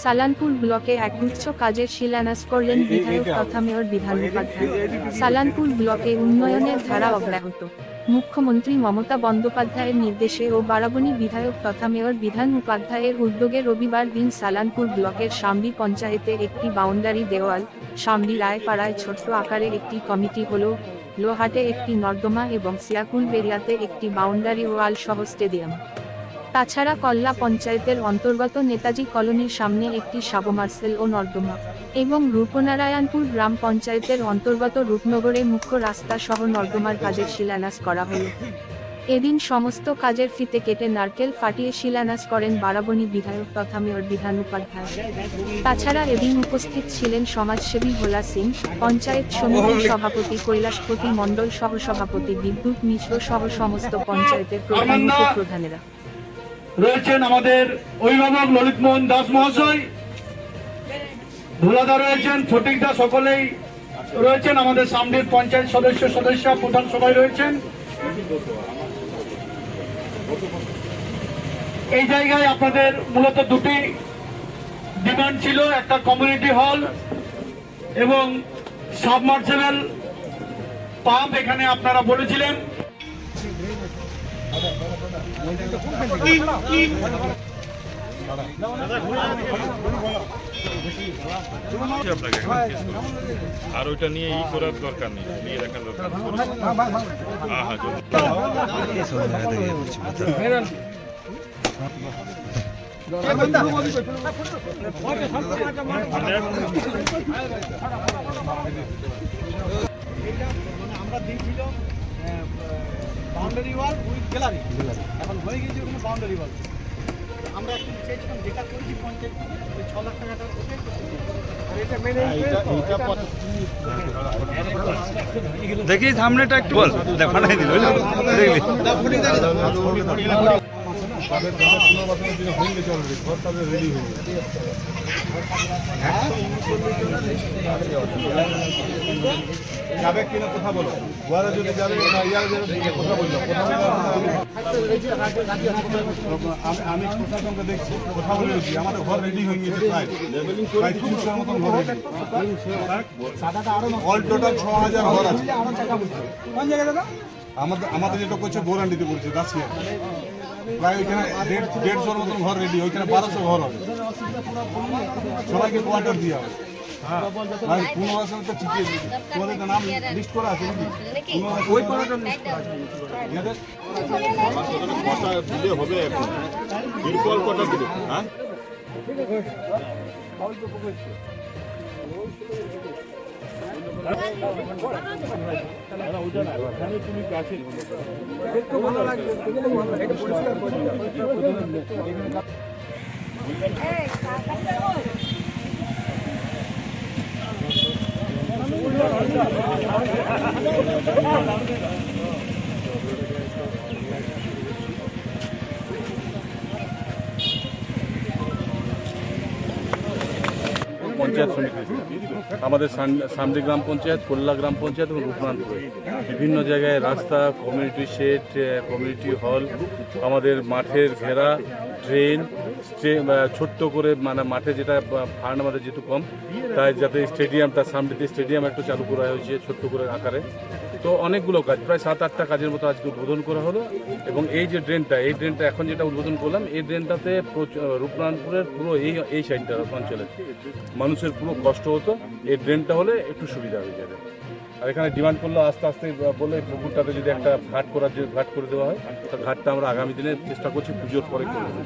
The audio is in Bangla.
সালানপুর ব্লকে একগুচ্ছ কাজের শিলান্যাস করলেন বিধায়ক তথা মেয়র বিধান মুখোপাধ্যায়। সালানপুর ব্লকে উন্নয়নের ধারা অব্যাহত। মুখ্যমন্ত্রী মমতা বন্দ্যোপাধ্যায়ের নির্দেশে ও বারাবণী বিধায়ক তথা মেয়র বিধান মুখোপাধ্যায়ের উদ্যোগে রবিবার দিন সালানপুর ব্লকের শামলি পঞ্চায়েতে একটি বাউন্ডারি দেওয়াল, শামলি রায়পাড়ায় ছোট্ট আকারে একটি কমিটি হল, লোহাটে একটি নর্দমা এবং সিয়াকুল বেরিয়াতে একটি বাউন্ডারি ওয়াল সহ স্টেডিয়াম। তাছাড়া কল্লা পঞ্চায়েতের অন্তর্গত নেতাজি কলোনির সামনে একটি সাবমার্সেল ও নর্দমা এবং রূপনারায়ণপুর গ্রাম পঞ্চায়েতের অন্তর্গত রূপনগরে মুখ্য রাস্তা সহ নর্দমার কাজের শিলান্যাস করা হল। এদিন সমস্ত কাজের ফিতে কেটে নারকেল ফাটিয়ে শিলান্যাস করেন বারাবণী বিধায়ক তথা মেয়র বিধান উপাধ্যায়। তাছাড়া এদিন উপস্থিত ছিলেন সমাজসেবী ভোলা সিং, পঞ্চায়েত সমিতির সভাপতি কৈলাসপতি মণ্ডল সহ সভাপতি বিদ্যুৎ মিশ্র সহ সমস্ত পঞ্চায়েতের প্রধান উপপ্রধানেরা। রয়েছেন আমাদের অভিভাবক ললিত মোহন দাস মহাশয়, ভোলাদা রয়েছেন, ফটিকদা, সকলেই রয়েছেন। আমাদের সামনের পঞ্চায়েত সদস্য প্রধান সবাই রয়েছেন। এই জায়গায় আপনাদের মূলত দুটি ডিমান্ড ছিল, একটা কমিউনিটি হল এবং সাবমার্সিবল পাম্প এখানে আপনারা বলেছিলেন। আর ওইটা নিয়ে ই করার দরকার নেই, নিয়ে রাখার দরকার আমরা দিয়েছিল বাউন্ডারি ওয়াল উইথ গ্যালারি, এখন হয়ে গেছে ওখানে বাউন্ডারি ওয়াল। আমরা একটু চেয়েছিলাম যেটা করেছি পঞ্চায়েত ওই 6 লাখ টাকাটা ওকে, আর এটা মেনে দেখি সামনেটা একটু বল দেখাই দিল যাবে কিনা কথা বলো, ওরা যদি যাবে কথা বললো। আমি প্রশাসনকে দেখছি, কথা বলে দিচ্ছি, আমাদের ঘর রেডি হয়ে গেছে প্রায় 300 মতন ঘর রেডি। অল টোটাল 6000 ঘর আছে। আমাদের যেটা করছে গৌরান্ডিতে করছে রাশিয়া, প্রায় ওইখানে 150 মতন ঘর রেডি, ওইখানে 1200 ঘর হবে, সবাইকে কোয়ার্টার দিয়ে হবে। পুনর্বাসন তো ঠিকই, তোমাদের নাম লিস্ট করা আছে নাকি? ওই পাড়াটা লিস্ট করা আছে। কটা দিলে হবে এখন? বিরকল কটা দিলে? হ্যাঁ পঞ্চায়েত সমিতি আমাদের সামলি গ্রাম পঞ্চায়েত, কল্লা গ্রাম পঞ্চায়েত এবং রূপনারায়ণপুর বিভিন্ন জায়গায় রাস্তা, কমিউনিটি শেড, কমিউনিটি হল, আমাদের মাঠের ঘেরা, ড্রেন, ছোট্ট করে মানে মাঠে যেটা ফান্ড আমাদের যেহেতু কম, তাই যাতে স্টেডিয়াম, তার সামনেতে স্টেডিয়াম একটু চালু করা হয়েছে ছোট্ট করে আকারে। তো অনেকগুলো কাজ, প্রায় 7-8টা কাজের মতো আজকে উদ্বোধন করা হলো। এবং এই যে ড্রেনটা, এই ড্রেনটা এখন যেটা উদ্বোধন করলাম, এই ড্রেনটাতে রূপনারায়ণপুরের পুরো এই সাইডটা অঞ্চলে মানুষের পুরো কষ্ট হতো, এই ড্রেনটা হলে একটু সুবিধা হয়ে যাবে। আর এখানে ডিমান্ড করলো আস্তে আস্তে বলে পুকুরটাতে যদি একটা ঘাট করে দেওয়া হয়, তো ঘাটটা আমরা আগামী দিনে চেষ্টা করছি পুজোর পরে করে দেবো।